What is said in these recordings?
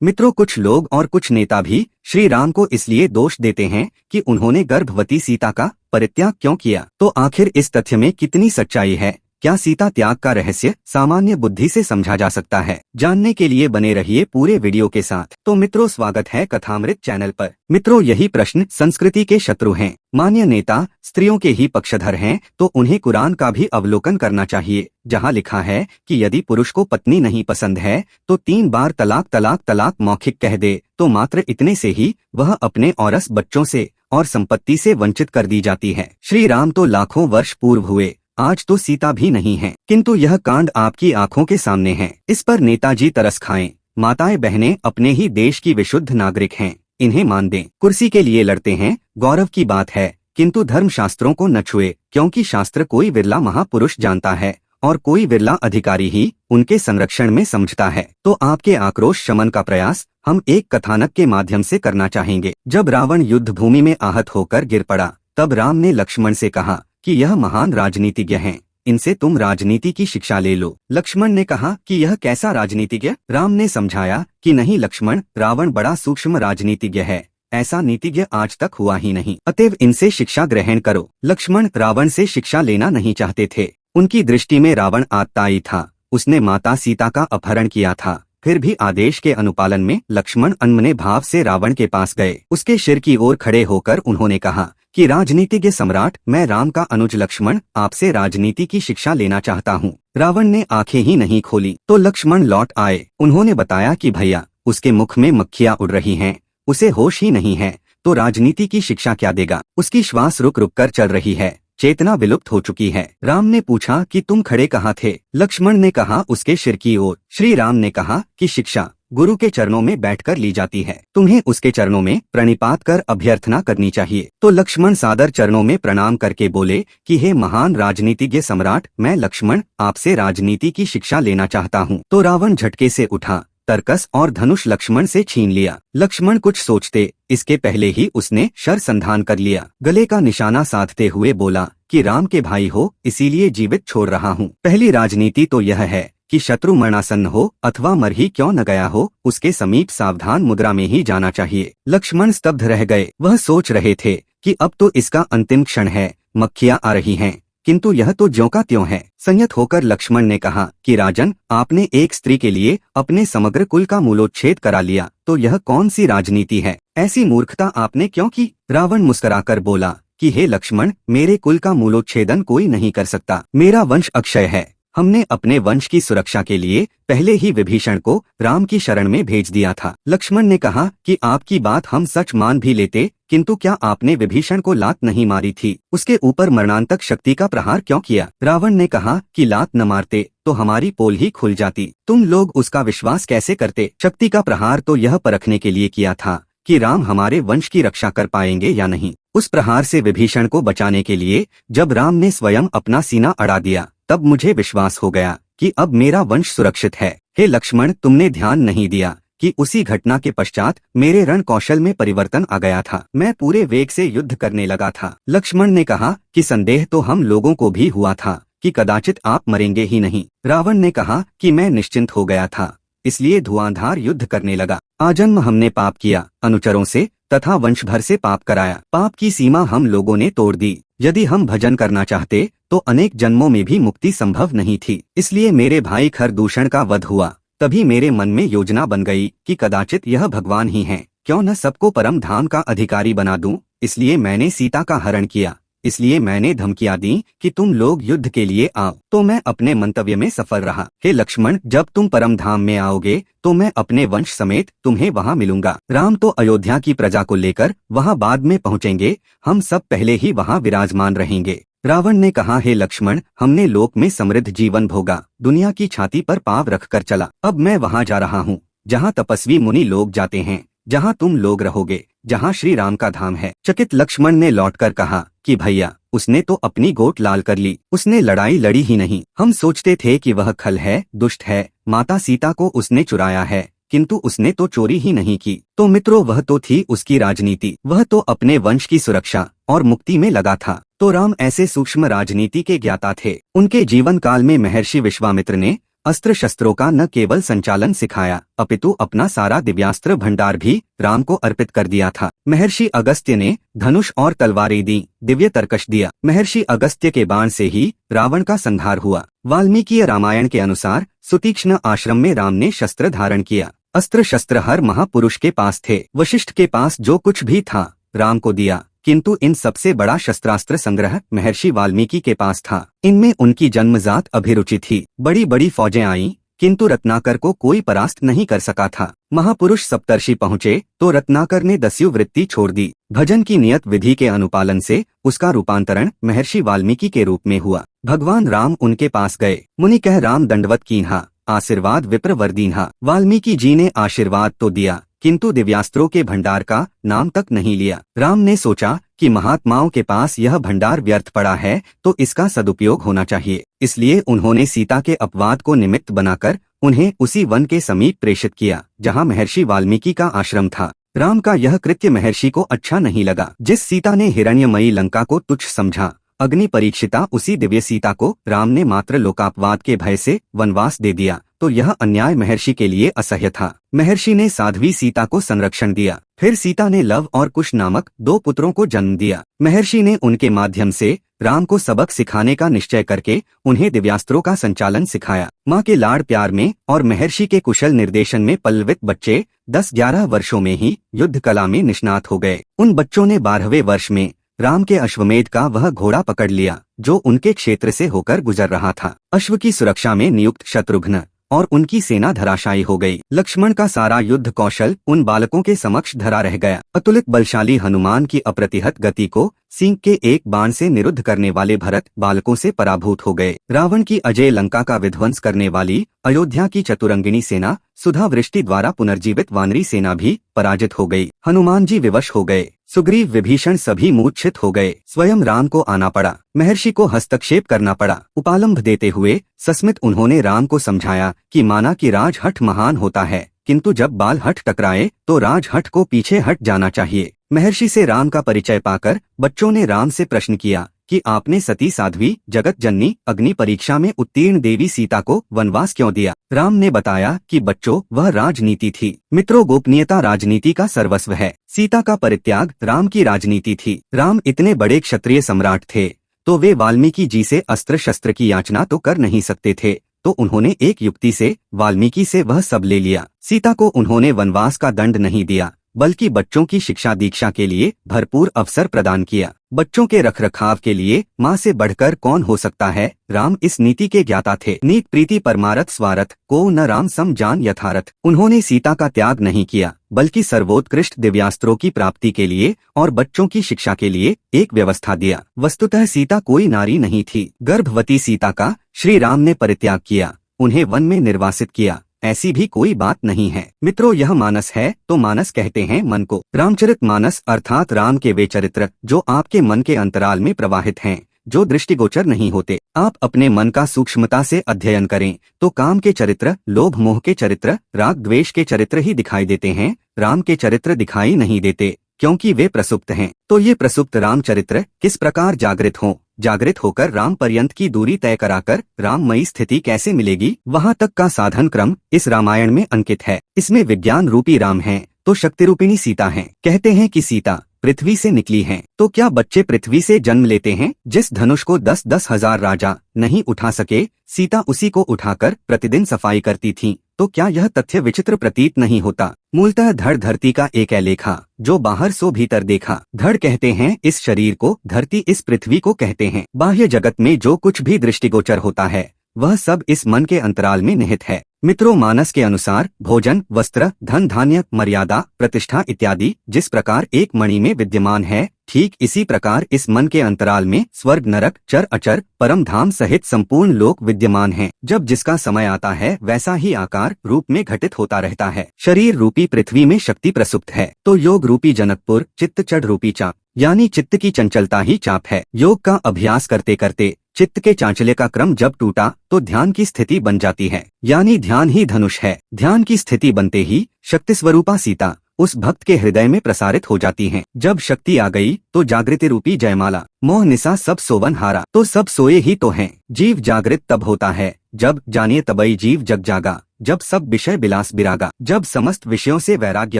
मित्रों, कुछ लोग और कुछ नेता भी श्री राम को इसलिए दोष देते हैं कि उन्होंने गर्भवती सीता का परित्याग क्यों किया। तो आखिर इस तथ्य में कितनी सच्चाई है? क्या सीता त्याग का रहस्य सामान्य बुद्धि से समझा जा सकता है? जानने के लिए बने रहिए पूरे वीडियो के साथ। तो मित्रों, स्वागत है कथामृत चैनल पर। मित्रों, यही प्रश्न संस्कृति के शत्रु हैं। मान्य नेता स्त्रियों के ही पक्षधर हैं, तो उन्हें कुरान का भी अवलोकन करना चाहिए, जहां लिखा है कि यदि पुरुष को पत्नी नहीं पसंद है तो 3 बार तलाक तलाक तलाक मौखिक कह दे, तो मात्र इतने से ही वह अपने औरस बच्चों से और संपत्ति से वंचित कर दी जाती है। श्री राम तो लाखों वर्ष पूर्व हुए, आज तो सीता भी नहीं है, किंतु यह कांड आपकी आंखों के सामने है। इस पर नेताजी तरस खाएं। माताएं बहनें अपने ही देश की विशुद्ध नागरिक हैं, इन्हें मान दें। कुर्सी के लिए लड़ते हैं, गौरव की बात है, किंतु धर्म शास्त्रों को न छुए, क्योंकि शास्त्र कोई विरला महापुरुष जानता है और कोई विरला अधिकारी ही उनके संरक्षण में समझता है। तो आपके आक्रोश शमन का प्रयास हम एक कथानक के माध्यम से करना चाहेंगे। जब रावण युद्ध भूमि में आहत होकर गिर पड़ा, तब राम ने लक्ष्मण से कहा कि यह महान राजनीतिज्ञ हैं, इनसे तुम राजनीति की शिक्षा ले लो। लक्ष्मण ने कहा कि यह कैसा राजनीतिज्ञ? राम ने समझाया कि नहीं लक्ष्मण, रावण बड़ा सूक्ष्म राजनीतिज्ञ है, ऐसा नीतिज्ञ आज तक हुआ ही नहीं, अतएव इनसे शिक्षा ग्रहण करो। लक्ष्मण रावण से शिक्षा लेना नहीं चाहते थे। उनकी दृष्टि में रावण आतताई था, उसने माता सीता का अपहरण किया था। फिर भी आदेश के अनुपालन में लक्ष्मण अनमने भाव से रावण के पास गए। उसके सिर की ओर खड़े होकर उन्होंने कहा कि राजनीतिज्ञ सम्राट, मैं राम का अनुज लक्ष्मण आपसे राजनीति की शिक्षा लेना चाहता हूँ। रावण ने आंखें ही नहीं खोली तो लक्ष्मण लौट आए। उन्होंने बताया कि भैया, उसके मुख में मक्खियाँ उड़ रही हैं, उसे होश ही नहीं है, तो राजनीति की शिक्षा क्या देगा? उसकी श्वास रुक रुक कर चल रही है, चेतना विलुप्त हो चुकी है। राम ने पूछा कि तुम खड़े कहाँ थे? लक्ष्मण ने कहा उसके सिर की ओर। श्री राम ने कहा कि शिक्षा गुरु के चरणों में बैठकर ली जाती है, तुम्हें उसके चरणों में प्रणिपात कर अभ्यर्थना करनी चाहिए। तो लक्ष्मण सादर चरणों में प्रणाम करके बोले कि हे महान राजनीतिज्ञ सम्राट, मैं लक्ष्मण आपसे राजनीति की शिक्षा लेना चाहता हूँ। तो रावण झटके से उठा, तरकस और धनुष लक्ष्मण से छीन लिया। लक्ष्मण कुछ सोचते इसके पहले ही उसने शर संधान कर लिया। गले का निशाना साधते हुए बोला कि राम के भाई हो, इसीलिए जीवित छोड़ रहा हूँ। पहली राजनीति तो यह है कि शत्रु मरणासन्न हो अथवा मर ही क्यों न गया हो, उसके समीप सावधान मुद्रा में ही जाना चाहिए। लक्ष्मण स्तब्ध रह गए। वह सोच रहे थे कि अब तो इसका अंतिम क्षण है, मक्खियाँ आ रही हैं, किंतु यह तो ज्यों का त्यों है। संयत होकर लक्ष्मण ने कहा कि राजन, आपने एक स्त्री के लिए अपने समग्र कुल का मूलोच्छेद करा लिया, तो यह कौन सी राजनीति है? ऐसी मूर्खता आपने क्यों की? रावण मुस्कुराकर बोला कि हे लक्ष्मण, मेरे कुल का मूलोच्छेदन कोई नहीं कर सकता, मेरा वंश अक्षय है। हमने अपने वंश की सुरक्षा के लिए पहले ही विभीषण को राम की शरण में भेज दिया था। लक्ष्मण ने कहा कि आपकी बात हम सच मान भी लेते, किंतु क्या आपने विभीषण को लात नहीं मारी थी? उसके ऊपर मरणांतक शक्ति का प्रहार क्यों किया? रावण ने कहा कि लात न मारते तो हमारी पोल ही खुल जाती, तुम लोग उसका विश्वास कैसे करते? शक्ति का प्रहार तो यह परखने के लिए किया था कि राम हमारे वंश की रक्षा कर पाएंगे या नहीं। उस प्रहार से विभीषण को बचाने के लिए जब राम ने स्वयं अपना सीना अड़ा दिया, तब मुझे विश्वास हो गया कि अब मेरा वंश सुरक्षित है। हे लक्ष्मण, तुमने ध्यान नहीं दिया कि उसी घटना के पश्चात मेरे रण कौशल में परिवर्तन आ गया था। मैं पूरे वेग से युद्ध करने लगा था। लक्ष्मण ने कहा कि संदेह तो हम लोगों को भी हुआ था कि कदाचित आप मरेंगे ही नहीं। रावण ने कहा कि मैं निश्चिंत हो गया था, इसलिए धुआंधार युद्ध करने लगा। आजन्म हमने पाप किया, अनुचरों से तथा वंश भर से पाप कराया। पाप की सीमा हम लोगों ने तोड़ दी। यदि हम भजन करना चाहते तो अनेक जन्मों में भी मुक्ति संभव नहीं थी। इसलिए मेरे भाई खरदूषण का वध हुआ। तभी मेरे मन में योजना बन गई कि कदाचित यह भगवान ही हैं, क्यों न सबको परम धाम का अधिकारी बना दूं। इसलिए मैंने सीता का हरण किया। इसलिए मैंने धमकियां दी कि तुम लोग युद्ध के लिए आओ, तो मैं अपने मंतव्य में सफल रहा। हे लक्ष्मण, जब तुम परम धाम में आओगे तो मैं अपने वंश समेत तुम्हें वहां मिलूंगा। राम तो अयोध्या की प्रजा को लेकर वहां बाद में पहुंचेंगे, हम सब पहले ही वहां विराजमान रहेंगे। रावण ने कहा, हे लक्ष्मण, हमने लोक में समृद्ध जीवन भोगा, दुनिया की छाती पर पाँव रखकर चला। अब मैं वहां जा रहा हूँ जहाँ तपस्वी मुनि लोग जाते हैं, जहाँ तुम लोग रहोगे, जहाँ श्री राम का धाम है। चकित लक्ष्मण ने लौटकर कहा कि भैया, उसने तो अपनी गोट लाल कर ली, उसने लड़ाई लड़ी ही नहीं। हम सोचते थे कि वह खल है, दुष्ट है, माता सीता को उसने चुराया है, किंतु उसने तो चोरी ही नहीं की। तो मित्रों, वह तो थी उसकी राजनीति, वह तो अपने वंश की सुरक्षा और मुक्ति में लगा था। तो राम ऐसे सूक्ष्म राजनीति के ज्ञाता थे। उनके जीवन काल में महर्षि विश्वामित्र ने अस्त्र शस्त्रों का न केवल संचालन सिखाया अपितु अपना सारा दिव्यास्त्र भंडार भी राम को अर्पित कर दिया था। महर्षि अगस्त्य ने धनुष और तलवारें दी, दिव्य तर्कश दिया। महर्षि अगस्त्य के बाण से ही रावण का संहार हुआ। वाल्मीकि रामायण के अनुसार सुतीक्ष्ण आश्रम में राम ने शस्त्र धारण किया। अस्त्र शस्त्र हर महापुरुष के पास थे। वशिष्ठ के पास जो कुछ भी था राम को दिया, किंतु इन सबसे बड़ा शस्त्रास्त्र संग्रह महर्षि वाल्मीकि के पास था। इनमें उनकी जन्मजात अभिरुचि थी। बड़ी बड़ी फौजें आईं, किंतु रत्नाकर को कोई परास्त नहीं कर सका था। महापुरुष सप्तर्षि पहुँचे तो रत्नाकर ने दस्यु वृत्ति छोड़ दी। भजन की नियत विधि के अनुपालन से उसका रूपांतरण महर्षि वाल्मीकि के रूप में हुआ। भगवान राम उनके पास गए। मुनि कह राम दंडवत कीन्हा, आशीर्वाद विप्र वरदीन्हा। वाल्मीकि जी ने आशीर्वाद तो दिया, किंतु दिव्यास्त्रों के भंडार का नाम तक नहीं लिया। राम ने सोचा कि महात्माओं के पास यह भंडार व्यर्थ पड़ा है तो इसका सदुपयोग होना चाहिए। इसलिए उन्होंने सीता के अपवाद को निमित्त बनाकर उन्हें उसी वन के समीप प्रेषित किया जहां महर्षि वाल्मीकि का आश्रम था। राम का यह कृत्य महर्षि को अच्छा नहीं लगा। जिस सीता ने हिरण्यमयी लंका को तुच्छ समझा, अग्नि परीक्षिता उसी दिव्य सीता को राम ने मात्र लोकापवाद के भय से वनवास दे दिया, तो यह अन्याय महर्षि के लिए असह्य था। महर्षि ने साध्वी सीता को संरक्षण दिया। फिर सीता ने लव और कुश नामक 2 पुत्रों को जन्म दिया। महर्षि ने उनके माध्यम से राम को सबक सिखाने का निश्चय करके उन्हें दिव्यास्त्रों का संचालन सिखाया। माँ के लाड़ प्यार में और महर्षि के कुशल निर्देशन में पल्लवित बच्चे 10-11 वर्षों में ही युद्ध कला में निष्णात हो गए। उन बच्चों ने 12वें वर्ष में राम के अश्वमेध का वह घोड़ा पकड़ लिया जो उनके क्षेत्र से होकर गुजर रहा था। अश्व की सुरक्षा में नियुक्त शत्रुघ्न और उनकी सेना धराशायी हो गई। लक्ष्मण का सारा युद्ध कौशल उन बालकों के समक्ष धरा रह गया। अतुलित बलशाली हनुमान की अप्रतिहत गति को सिंह के एक बाण से निरुद्ध करने वाले भरत बालकों से पराभूत हो गए। रावण की अजय लंका का विध्वंस करने वाली अयोध्या की चतुरंगिनी सेना सुधा वृष्टि द्वारा पुनर्जीवित वानरी सेना भी पराजित हो गई। हनुमान जी विवश हो गए। सुग्रीव विभीषण सभी मूर्छित हो गए। स्वयं राम को आना पड़ा। महर्षि को हस्तक्षेप करना पड़ा। उपालंभ देते हुए सस्मित उन्होंने राम को समझाया कि माना कि राजहठ महान होता है, किंतु जब बाल हठ टकराए तो राजहठ को पीछे हट जाना चाहिए। महर्षि से राम का परिचय पाकर बच्चों ने राम से प्रश्न किया कि आपने सती साध्वी जगत जननी अग्नि परीक्षा में उत्तीर्ण देवी सीता को वनवास क्यों दिया। राम ने बताया कि बच्चों, वह राजनीति थी। मित्रों, गोपनीयता राजनीति का सर्वस्व है। सीता का परित्याग राम की राजनीति थी। राम इतने बड़े क्षत्रिय सम्राट थे तो वे वाल्मीकि जी से अस्त्र शस्त्र की याचना तो कर नहीं सकते थे, तो उन्होंने एक युक्ति से वाल्मीकि से वह सब ले लिया। सीता को उन्होंने वनवास का दंड नहीं दिया, बल्कि बच्चों की शिक्षा दीक्षा के लिए भरपूर अवसर प्रदान किया। बच्चों के रखरखाव के लिए माँ से बढ़कर कौन हो सकता है। राम इस नीति के ज्ञाता थे। नीत प्रीति परमारथ स्वार्थ को न राम सम जान यथारथ। उन्होंने सीता का त्याग नहीं किया, बल्कि सर्वोत्कृष्ट दिव्यास्त्रों की प्राप्ति के लिए और बच्चों की शिक्षा के लिए एक व्यवस्था दिया। वस्तुतः सीता कोई नारी नहीं थी। गर्भवती सीता का श्री राम ने परित्याग किया, उन्हें वन में निर्वासित किया, ऐसी भी कोई बात नहीं है। मित्रों, यह मानस है तो मानस कहते हैं मन को। रामचरित मानस अर्थात राम के वे चरित्र जो आपके मन के अंतराल में प्रवाहित हैं, जो दृष्टिगोचर नहीं होते। आप अपने मन का सूक्ष्मता से अध्ययन करें तो काम के चरित्र, लोभ मोह के चरित्र, राग द्वेष के चरित्र ही दिखाई देते हैं। राम के चरित्र दिखाई नहीं देते क्योंकि वे प्रसुप्त हैं। तो ये प्रसुप्त राम चरित्र किस प्रकार जागृत हों, जागृत होकर राम पर्यंत की दूरी तय कराकर राममयी स्थिति कैसे मिलेगी, वहां तक का साधन क्रम इस रामायण में अंकित है। इसमें विज्ञान रूपी राम है तो शक्ति रूपिणी सीता है। कहते हैं कि सीता पृथ्वी से निकली हैं, तो क्या बच्चे पृथ्वी से जन्म लेते हैं? जिस धनुष को 10-10 हजार राजा नहीं उठा सके, सीता उसी को उठाकर प्रतिदिन सफाई करती थीं। तो क्या यह तथ्य विचित्र प्रतीत नहीं होता? मूलतः धड़ धरती का एक है लेखा, जो बाहर सो भीतर देखा। धड़ कहते हैं इस शरीर को, धरती इस पृथ्वी को कहते हैं। बाह्य जगत में जो कुछ भी दृष्टिगोचर होता है वह सब इस मन के अंतराल में निहित है। मित्रों, मानस के अनुसार भोजन, वस्त्र, धन धान्य, मर्यादा, प्रतिष्ठा इत्यादि जिस प्रकार एक मणि में विद्यमान है, ठीक इसी प्रकार इस मन के अंतराल में स्वर्ग, नरक, चर अचर, परम धाम सहित संपूर्ण लोक विद्यमान हैं। जब जिसका समय आता है वैसा ही आकार रूप में घटित होता रहता है। शरीर रूपी पृथ्वी में शक्ति प्रसुप्त है, तो योग रूपी जनकपुर चित्त चढ़ रूपी चाप, यानी चित्त की चंचलता ही चाप है। योग का अभ्यास करते करते चित्त के चांचल्य का क्रम जब टूटा तो ध्यान की स्थिति बन जाती है, यानी ध्यान ही धनुष है। ध्यान की स्थिति बनते ही शक्ति स्वरूपा सीता उस भक्त के हृदय में प्रसारित हो जाती हैं। जब शक्ति आ गई तो जागृति रूपी जयमाला, मोह निशा सब सोवन हारा, तो सब सोए ही तो हैं। जीव जागृत तब होता है जब जानिए तबई जीव जग जागा, जब सब विषय विलास बिरागा, जब समस्त विषयों से वैराग्य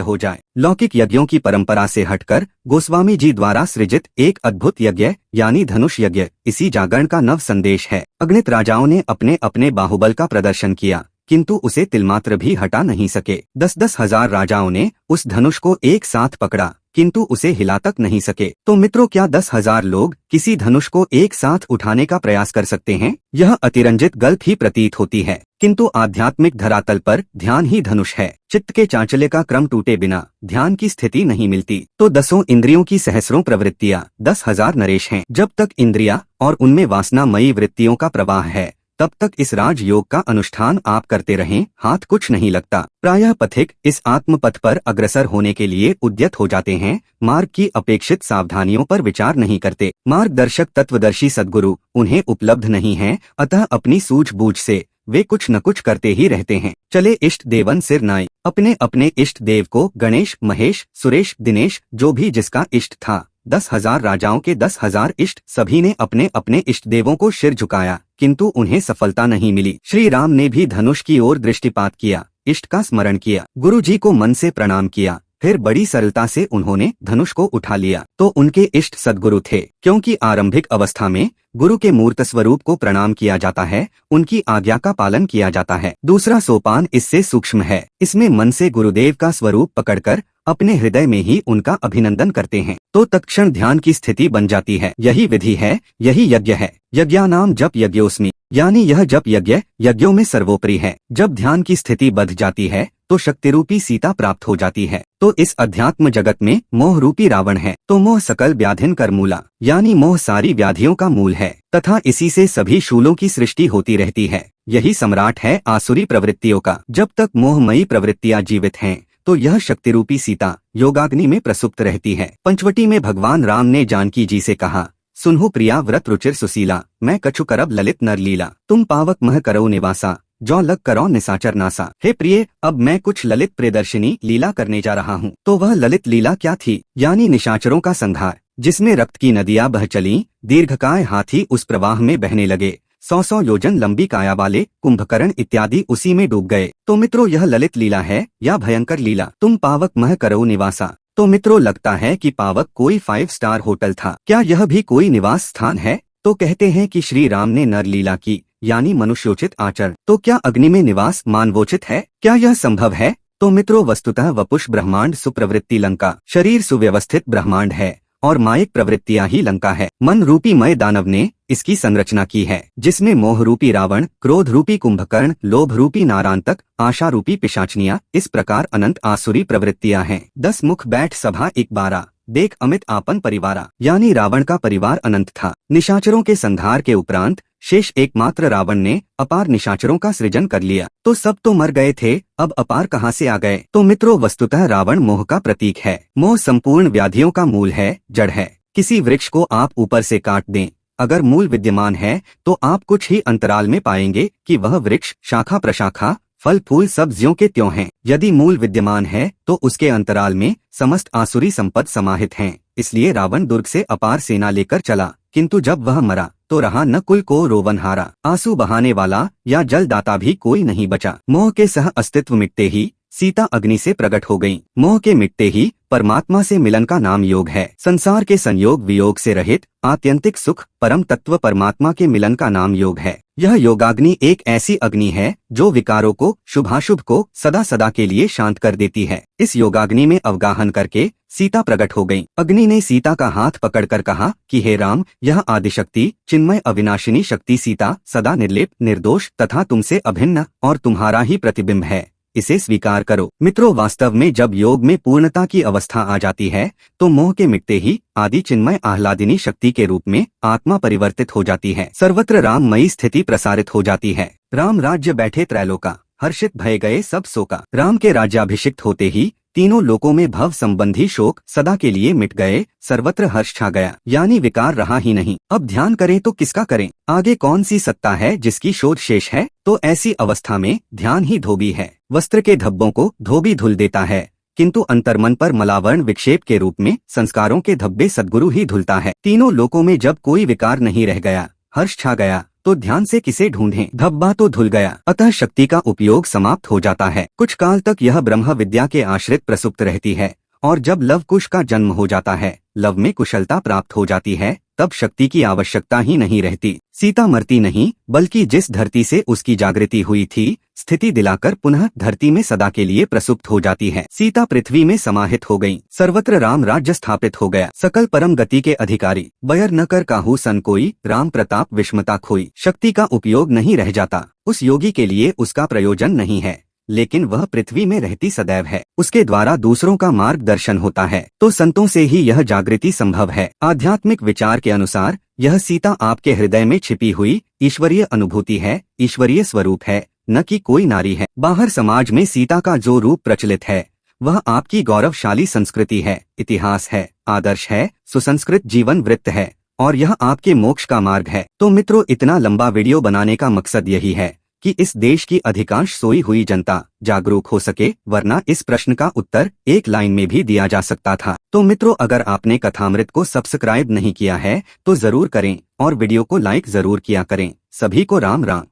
हो जाए। लौकिक यज्ञों की परंपरा से हटकर गोस्वामी जी द्वारा सृजित एक अद्भुत यज्ञ यानी धनुष यज्ञ इसी जागरण का नव संदेश है। अगणित राजाओं ने अपने अपने बाहुबल का प्रदर्शन किया, किंतु उसे तिलमात्र भी हटा नहीं सके। 10-10 हजार राजाओं ने उस धनुष को एक साथ पकड़ा, किंतु उसे हिला तक नहीं सके। तो मित्रों, क्या 10,000 लोग किसी धनुष को एक साथ उठाने का प्रयास कर सकते हैं? यह अतिरंजित गल्प ही प्रतीत होती है, किंतु आध्यात्मिक धरातल पर ध्यान ही धनुष है। चित्त के चांचल्य का क्रम टूटे बिना ध्यान की स्थिति नहीं मिलती। तो 10 इंद्रियों की सहस्रों प्रवृत्तियां 10,000 नरेश हैं। जब तक इंद्रिया और उनमें वासनामयी वृत्तियों का प्रवाह है, तब तक इस राज योग का अनुष्ठान आप करते रहें, हाथ कुछ नहीं लगता। प्रायः पथिक इस आत्म पथ पर अग्रसर होने के लिए उद्यत हो जाते हैं, मार्ग की अपेक्षित सावधानियों पर विचार नहीं करते। मार्गदर्शक तत्वदर्शी सद्गुरु उन्हें उपलब्ध नहीं हैं, अतः अपनी सूझबूझ से वे कुछ न कुछ करते ही रहते हैं। चले इष्ट देवन सिर नाई। अपने अपने इष्ट देव को गणेश, महेश, सुरेश, दिनेश जो भी जिसका इष्ट था, 10,000 राजाओं के 10,000 इष्ट सभी ने अपने अपने इष्ट देवों को सिर झुकाया, किंतु उन्हें सफलता नहीं मिली। श्री राम ने भी धनुष की ओर दृष्टिपात किया, इष्ट का स्मरण किया, गुरु जी को मन से प्रणाम किया, फिर बड़ी सरलता से उन्होंने धनुष को उठा लिया। तो उनके इष्ट सद्गुरु थे, क्योंकि आरंभिक अवस्था में गुरु के मूर्त स्वरूप को प्रणाम किया जाता है, उनकी आज्ञा का पालन किया जाता है। दूसरा सोपान इससे सूक्ष्म है, इसमें मन से गुरुदेव का स्वरूप पकड़कर अपने हृदय में ही उनका अभिनंदन करते हैं, तो तत्क्षण ध्यान की स्थिति बन जाती है। यही विधि है, यही यज्ञ है। यज्ञानाम जप यज्ञोस्मि, यानी यह जप यज्ञ यज्ञों में सर्वोपरि है। जब ध्यान की स्थिति बढ़ जाती है तो शक्तिरूपी सीता प्राप्त हो जाती है। तो इस अध्यात्म जगत में मोह रूपी रावण है, तो मोह सकल व्याधिन कर मूला, यानी मोह सारी व्याधियों का मूल है, तथा इसी से सभी शूलों की सृष्टि होती रहती है। यही सम्राट है आसुरी प्रवृत्तियों का। जब तक मोहमयी प्रवृत्तियां जीवित हैं, तो यह शक्तिरूपी सीता योगाग्नि में प्रसुप्त रहती है। पंचवटी में भगवान राम ने जानकी जी से कहा, सुनहु प्रिया व्रत रुचिर सुशीला, मैं कछु करब ललित नर लीला, तुम पावक मह करो निवासा, जो लग करो निसाचर नासा। हे प्रिय, अब मैं कुछ ललित प्रियदर्शिनी लीला करने जा रहा हूँ। तो वह ललित लीला क्या थी? यानी निशाचरों का संहार, जिसमें रक्त की नदियां बह चली, दीर्घकाय हाथी उस प्रवाह में बहने लगे, 100 योजन लंबी काया वाले कुंभकर्ण इत्यादि उसी में डूब गए। तो मित्रों, यह ललित लीला है या भयंकर लीला? तुम पावक मह करो निवासा। तो मित्रों, लगता है कि पावक कोई 5 स्टार होटल था। क्या यह भी कोई निवास स्थान है? तो कहते हैं कि श्री राम ने नर लीला की, यानी मनुष्योचित आचरण। तो क्या अग्नि में निवास मानवोचित है? क्या यह संभव है? तो मित्रों, वस्तुतः वपुष ब्रह्मांड सुप्रवृत्ति लंका, शरीर सुव्यवस्थित ब्रह्मांड है और मायिक प्रवृत्तियां ही लंका है। मन रूपी मय दानव ने इसकी संरचना की है, जिसमें मोह रूपी रावण, क्रोध रूपी कुंभकर्ण, लोभ रूपी नारांतक, आशा रूपी पिशाचनियां, इस प्रकार अनंत आसुरी प्रवृत्तियां हैं। 10 मुख बैठ सभा 1-12, देख अमित आपन परिवारा, यानी रावण का परिवार अनंत था। निशाचरों के संहार के उपरांत शेष एकमात्र रावण ने अपार निशाचरों का सृजन कर लिया। तो सब तो मर गए थे, अब अपार कहाँ से आ गए? तो मित्रों, वस्तुतः रावण मोह का प्रतीक है। मोह संपूर्ण व्याधियों का मूल है, जड़ है। किसी वृक्ष को आप ऊपर से काट दें, अगर मूल विद्यमान है तो आप कुछ ही अंतराल में पाएंगे कि वह वृक्ष शाखा प्रशाखा, फल फूल सब ज्यों के त्यों हैं। यदि मूल विद्यमान है तो उसके अंतराल में समस्त आसुरी संपद समाहित हैं। इसलिए रावण दुर्ग से अपार सेना लेकर चला, किंतु जब वह मरा तो रहा न कुल को रोवनहारा, आंसू बहाने वाला या जलदाता भी कोई नहीं बचा। मोह के सह अस्तित्व मिटते ही सीता अग्नि से प्रकट हो गईं। मोह के मिटते ही परमात्मा से मिलन का नाम योग है। संसार के संयोग वियोग से रहित आत्यंतिक सुख परम तत्व परमात्मा के मिलन का नाम योग है। यह योगाग्नि एक ऐसी अग्नि है जो विकारों को, शुभाशुभ को सदा सदा के लिए शांत कर देती है। इस योगाग्नि में अवगाहन करके सीता प्रकट हो गईं। अग्नि ने सीता का हाथ पकड़कर कहा कि हे राम, यह आदिशक्ति, चिन्मय अविनाशिनी शक्ति सीता सदा निर्लेप, निर्दोष तथा तुमसे अभिन्न और तुम्हारा ही प्रतिबिंब है, इसे स्वीकार करो। मित्रों, वास्तव में जब योग में पूर्णता की अवस्था आ जाती है तो मोह के मिटते ही आदि चिन्मय आह्लादिनी शक्ति के रूप में आत्मा परिवर्तित हो जाती है। सर्वत्र राममयी स्थिति प्रसारित हो जाती है। राम राज्य बैठे त्रैलोका, हर्षित भय गए सब शोका। राम के राज्याभिषिक्त होते ही तीनों लोकों में भव संबंधी शोक सदा के लिए मिट गए, सर्वत्र हर्ष छा गया, यानी विकार रहा ही नहीं। अब ध्यान करें तो किसका करें? आगे कौन सी सत्ता है जिसकी शोध शेष है? तो ऐसी अवस्था में ध्यान ही धोबी है। वस्त्र के धब्बों को धोबी धुल देता है, किंतु अंतर्मन पर मलावर्ण विक्षेप के रूप में संस्कारों के धब्बे सद्गुरु ही धुलता है। तीनों लोकों में जब कोई विकार नहीं रह गया, हर्ष छा गया, तो ध्यान से किसे ढूंढें? धब्बा तो धुल गया, अतः शक्ति का उपयोग समाप्त हो जाता है। कुछ काल तक यह ब्रह्म विद्या के आश्रित प्रसुप्त रहती है, और जब लव कुश का जन्म हो जाता है, लव में कुशलता प्राप्त हो जाती है, तब शक्ति की आवश्यकता ही नहीं रहती। सीता मरती नहीं, बल्कि जिस धरती से उसकी जागृति हुई थी, स्थिति दिलाकर पुनः धरती में सदा के लिए प्रसुप्त हो जाती है। सीता पृथ्वी में समाहित हो गयी, सर्वत्र राम राज्य स्थापित हो गया। सकल परम गति के अधिकारी, बयर न कर काहू सन कोई, राम प्रताप विस्मता खोई। शक्ति का उपयोग नहीं रह जाता, उस योगी के लिए उसका प्रयोजन नहीं है, लेकिन वह पृथ्वी में रहती सदैव है, उसके द्वारा दूसरों का मार्गदर्शन होता है, तो संतों से ही यह जागृति संभव है। आध्यात्मिक विचार के अनुसार यह सीता आपके हृदय में छिपी हुई ईश्वरीय अनुभूति है, ईश्वरीय स्वरूप है, न कि कोई नारी है। बाहर समाज में सीता का जो रूप प्रचलित है, वह आपकी गौरवशाली संस्कृति है, इतिहास है, आदर्श है, सुसंस्कृत जीवन वृत्त है, और यह आपके मोक्ष का मार्ग है। तो मित्रों, इतना लंबा वीडियो बनाने का मकसद यही है कि इस देश की अधिकांश सोई हुई जनता जागरूक हो सके, वरना इस प्रश्न का उत्तर एक लाइन में भी दिया जा सकता था। तो मित्रों, अगर आपने कथामृत को सब्सक्राइब नहीं किया है तो जरूर करें और वीडियो को लाइक जरूर किया करें। सभी को राम राम।